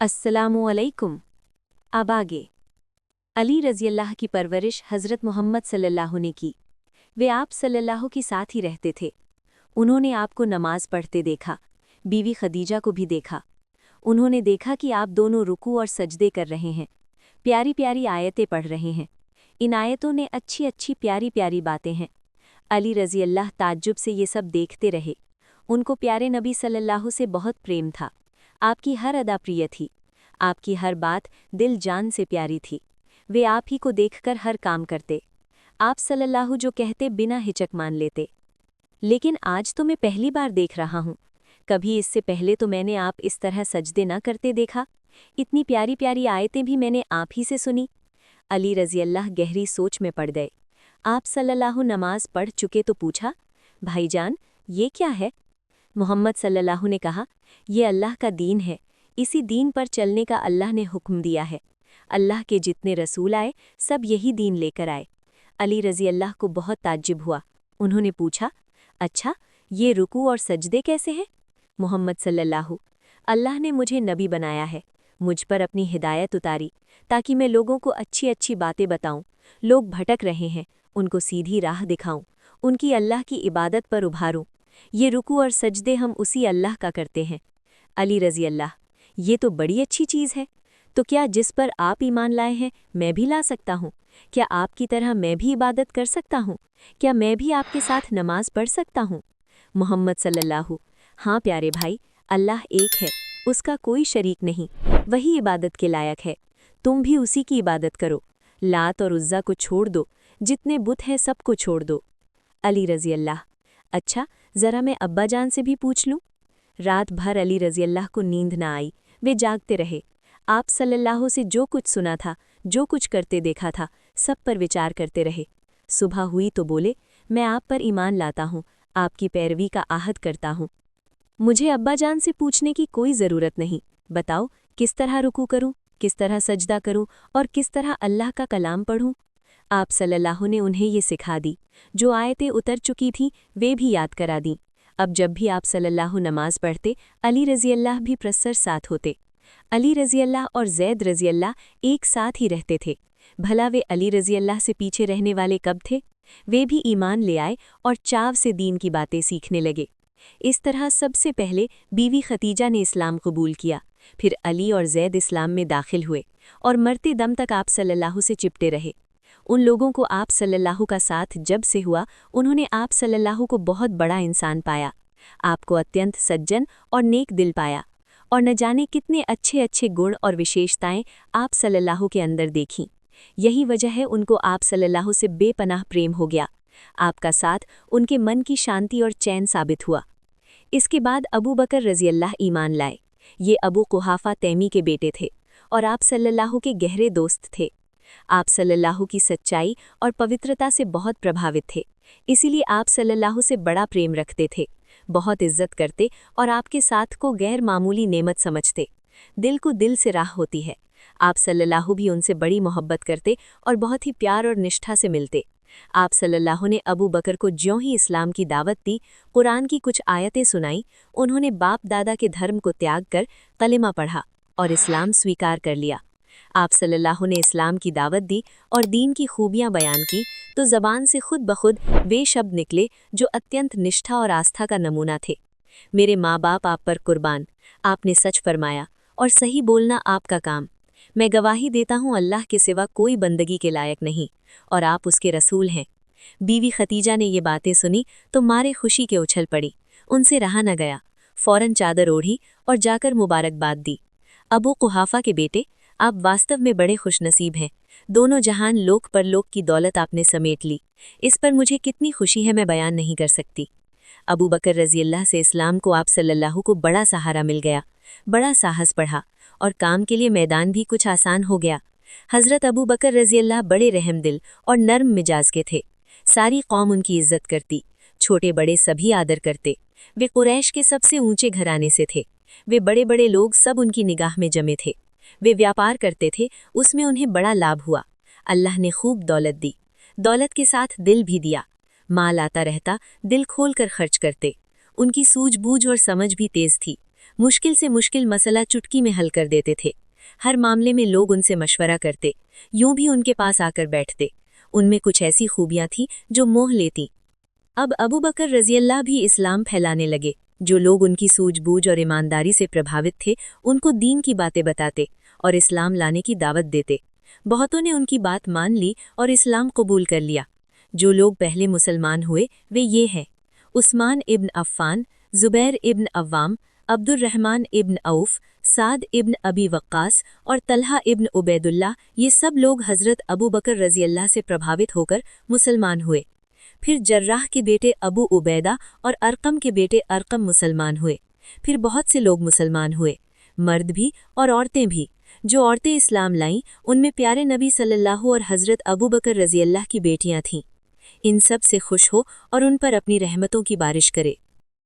अस्सलामुअलैकुम। अब आगे। अली रज़ियल्लाह की परवरिश हज़रत मोहम्मद सल्लल्लाहु ने की। वे आप सल्लल्लाहु के साथ ही रहते थे। उन्होंने आपको नमाज पढ़ते देखा, बीवी खदीजा को भी देखा। उन्होंने देखा कि आप दोनों रुकू और सजदे कर रहे हैं, प्यारी प्यारी आयतें पढ़ रहे हैं। इन आयतों ने अच्छी अच्छी प्यारी प्यारी बातें हैं। अली रज़ियल्लाह ताज्जुब से ये सब देखते रहे। उनको प्यारे नबी सल्लल्लाहु से बहुत प्रेम था। आपकी हर अदा प्रिय थी, आपकी हर बात दिल जान से प्यारी थी। वे आप ही को देखकर हर काम करते। आप सल्लल्लाहु जो कहते बिना हिचक मान लेते। लेकिन आज तो मैं पहली बार देख रहा हूँ, कभी इससे पहले तो मैंने आप इस तरह सजदे न करते देखा। इतनी प्यारी प्यारी आयतें भी मैंने आप ही से सुनी। अली रज़ियल्लाह गहरी सोच में पड़ गए। आप सल्लल्लाहु नमाज पढ़ चुके तो पूछा, भाईजान ये क्या है? मोहम्मद सल्लल्लाहु ने कहा, ये अल्लाह का दीन है, इसी दीन पर चलने का अल्लाह ने हुक्म दिया है। अल्लाह के जितने रसूल आए सब यही दीन लेकर आए। अली रज़ियल्लाह को बहुत ताज्जुब हुआ। उन्होंने पूछा, अच्छा ये रुकू और सजदे कैसे हैं? मोहम्मद सल्लल्लाहु, अल्लाह ने मुझे नबी बनाया है, मुझ पर अपनी हिदायत उतारी ताकि मैं लोगों को अच्छी अच्छी बातें बताऊं। लोग भटक रहे हैं, उनको सीधी राह दिखाऊं, उनकी अल्लाह की इबादत पर उभारूं। ये रुकू और सजदे हम उसी अल्लाह का करते हैं। अली रज़ियल्लाह, ये तो बड़ी अच्छी चीज़ है। तो क्या जिस पर आप ईमान लाए हैं मैं भी ला सकता हूँ? क्या आपकी तरह मैं भी इबादत कर सकता हूँ? क्या मैं भी आपके साथ नमाज पढ़ सकता हूँ? मोहम्मद सल्लल्लाहु, हाँ प्यारे भाई, अल्लाह एक है, उसका कोई शरीक नहीं, वही इबादत के लायक है। तुम भी उसी की इबादत करो। लात और उज़्ज़ा को छोड़ दो, जितने बुत हैं सबको छोड़ दो। अली रज़ियल्लाह, अच्छा ज़रा मैं अब्बा जान से भी पूछ लूँ? रात भर अली रज़ियल्लाह को नींद न आई, वे जागते रहे। आप सल्लल्लाहु से जो कुछ सुना था, जो कुछ करते देखा था, सब पर विचार करते रहे। सुबह हुई तो बोले, मैं आप पर ईमान लाता हूँ, आपकी पैरवी का आहद करता हूँ। मुझे अब्बा जान से पूछने की कोई ज़रूरत नहीं। बताओ किस तरह रुकू करूँ, किस तरह सजदा करूँ और किस तरह अल्लाह का कलाम पढ़ूँ? आप सल्लल्लाहु ने उन्हें ये सिखा दी। जो आयतें उतर चुकी थीं वे भी याद करा दीं। अब जब भी आप सल्लल्लाहु नमाज पढ़ते, अली रज़ियल्लाह भी प्रसर साथ होते। अली रज़ियल्लाह और ज़ैद रज़ियल्लाह एक साथ ही रहते थे। भला वे अली रज़ियल्लाह से पीछे रहने वाले कब थे? वे भी ईमान ले आए और चाव से दीन की बातें सीखने लगे। इस तरह सबसे पहले बीवी खदीजा ने इस्लाम कबूल किया, फिर अली और ज़ैद इस्लाम में दाखिल हुए और मरते दम तक आप सल्लल्लाहु से चिपटे रहे। उन लोगों को आप सल्लल्लाहु का साथ जब से हुआ, उन्होंने आप सल्लल्लाहु को बहुत बड़ा इंसान पाया, आपको अत्यंत सज्जन और नेक दिल पाया, और न जाने कितने अच्छे अच्छे गुण और विशेषताएं आप सल्लल्लाहु के अंदर देखीं। यही वजह है उनको आप सल्लल्लाहु से बेपनाह प्रेम हो गया। आपका साथ उनके मन की शांति और चैन साबित हुआ। इसके बाद अबू बकर रज़ियल्लाह ईमान लाए। ये अबू कुहाफा तैमी के बेटे थे और आप सल्लल्लाहु के गहरे दोस्त थे। आप सल्लल्लाहु की सच्चाई और पवित्रता से बहुत प्रभावित थे, इसीलिए आप सल्लल्लाहु से बड़ा प्रेम रखते थे, बहुत इज्जत करते और आपके साथ को गैर मामूली नेमत समझते। दिल को दिल से राह होती है। आप सल्लल्लाहु भी उनसे बड़ी मोहब्बत करते और बहुत ही प्यार और निष्ठा से मिलते। आप सल्लल्लाहु ने अबू बकर को ज्यों ही इस्लाम की दावत दी, कुरान की कुछ आयतें सुनाई, उन्होंने बाप दादा के धर्म को त्याग कर कलिमा पढ़ा और इस्लाम स्वीकार कर लिया। आप सल्लल्लाहु ने इस्लाम की दावत दी और दीन की खूबियां बयान की तो ज़बान से खुद बखुद वे शब्द निकले जो अत्यंत निष्ठा और आस्था का नमूना थे। मेरे माँ बाप आप पर कुर्बान, आपने सच फरमाया और सही बोलना आपका काम। मैं गवाही देता हूँ अल्लाह के सिवा कोई बंदगी के लायक नहीं और आप उसके रसूल हैं। बीवी खदीजा ने ये बातें सुनी तो मारे खुशी के उछल पड़ी। उनसे रहा न गया, फ़ौरन चादर ओढ़ी और जाकर मुबारकबाद दी। अबू कुहाफा के बेटे, आप वास्तव में बड़े खुशनसीब हैं। दोनों जहान लोक परलोक की दौलत आपने समेट ली। इस पर मुझे कितनी खुशी है मैं बयान नहीं कर सकती। अबू बकर रज़ियल्लाह से इस्लाम को आप सल्लल्लाहु को बड़ा सहारा मिल गया, बड़ा साहस बढ़ा और काम के लिए मैदान भी कुछ आसान हो गया। हज़रत अबू बकर रज़ियल्लाह बड़े रहम दिल और नर्म मिजाज के थे। सारी कौम उनकी इज्जत करती, छोटे बड़े सभी आदर करते। वे कुरैश के सबसे ऊंचे घराने से थे। वे बड़े बड़े लोग सब उनकी निगाह में जमे थे। वे व्यापार करते थे, उसमें उन्हें बड़ा लाभ हुआ। अल्लाह ने खूब दौलत दी, दौलत के साथ दिल भी दिया। माल आता रहता, दिल खोल कर खर्च करते। उनकी सूझबूझ और समझ भी तेज थी। मुश्किल से मुश्किल मसला चुटकी में हल कर देते थे। हर मामले में लोग उनसे मशवरा करते, यूं भी उनके पास आकर बैठते। उनमें कुछ ऐसी खूबियां थीं जो मोह लेती। अब अबू बकर रज़ियल्लाह भी इस्लाम फैलाने लगे। जो लोग उनकी सूझबूझ और ईमानदारी से प्रभावित थे, उनको दीन की बातें बताते और इस्लाम लाने की दावत देते। बहुतों ने उनकी बात मान ली और इस्लाम कबूल कर लिया। जो लोग पहले मुसलमान हुए वे ये हैं: उस्मान इब्न अफ़्फ़ान, ज़ुबैर इब्न अव्वाम, अब्दुर्रहमान इब्न औफ, साद इब्न अबी वक्कास और तलहा इब्न उबैदुल्लाह। ये सब लोग हज़रत अबू बकर रज़ियल्लाह से प्रभावित होकर मुसलमान हुए। फिर जर्राह के बेटे अबू उबैदा और अरकम के बेटे अरकम मुसलमान हुए। फिर बहुत से लोग मुसलमान हुए, मर्द भी और औरतें भी। जो औरतें इस्लाम लाईं उनमें प्यारे नबी सल्लल्लाहु और हज़रत अबू बकर रज़ियल्लाह की बेटियां थीं। इन सब से खुश हो और उन पर अपनी रहमतों की बारिश करे।